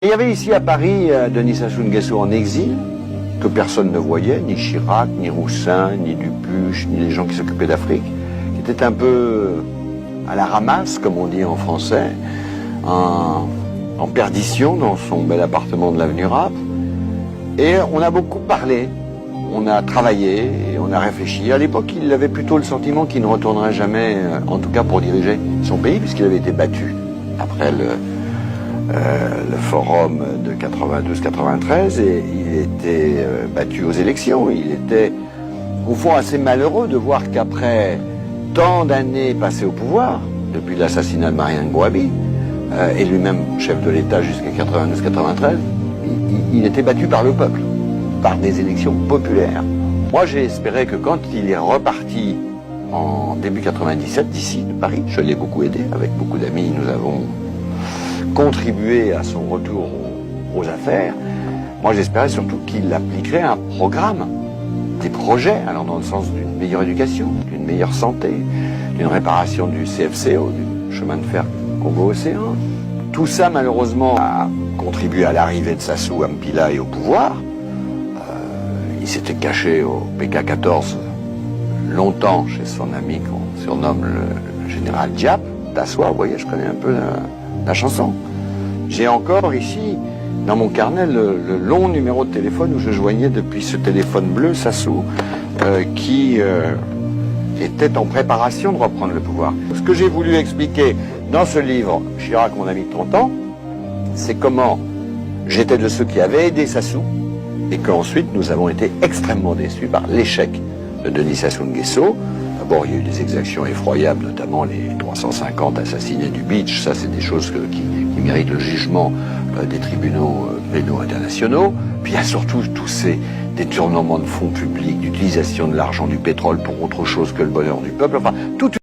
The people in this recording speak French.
Il y avait ici à Paris Denis Sassou Nguesso en exil, que personne ne voyait, ni Chirac, ni Roussin, ni Dupuche, ni les gens qui s'occupaient d'Afrique, qui était un peu à la ramasse, comme on dit en français, en perdition dans son bel appartement de l'avenue Rapp. Et on a beaucoup parlé, on a travaillé, et on a réfléchi. À l'époque, il avait plutôt le sentiment qu'il ne retournerait jamais, en tout cas pour diriger son pays, puisqu'il avait été battu après le forum de 92-93, et il était battu aux élections. Il était, au fond, assez malheureux de voir qu'après tant d'années passées au pouvoir, depuis l'assassinat de Marianne Gouabi, et lui-même chef de l'État jusqu'à 92-93, il était battu par le peuple, par des élections populaires. Moi, j'ai espéré que quand il est reparti en début 97 d'ici, de Paris, je l'ai beaucoup aidé, avec beaucoup d'amis, nous avons contribué à son retour aux affaires. Moi, j'espérais surtout qu'il appliquerait un programme, des projets, allant dans le sens d'une meilleure éducation, d'une meilleure santé, d'une réparation du CFCO, du chemin de fer Congo-Océan. Tout ça, malheureusement, a contribué à l'arrivée de Sassou Mpila et au pouvoir. Il s'était caché au PK-14 longtemps chez son ami qu'on surnomme le général Diap. Tassoir, vous voyez, je connais un peu la chanson. J'ai encore ici, dans mon carnet, le long numéro de téléphone où je joignais depuis ce téléphone bleu Sassou, qui était en préparation de reprendre le pouvoir. Ce que j'ai voulu expliquer dans ce livre, Chirac, mon ami de 30 ans, c'est comment j'étais de ceux qui avaient aidé Sassou, et qu'ensuite nous avons été extrêmement déçus par l'échec de Denis Sassou Nguesso. D'abord, il y a eu des exactions effroyables, notamment les 350 assassinés du Beach. Ça, c'est des choses qui méritent le jugement des tribunaux pénaux internationaux. Puis il y a surtout tous ces détournements de fonds publics, d'utilisation de l'argent du pétrole pour autre chose que le bonheur du peuple. Enfin, toute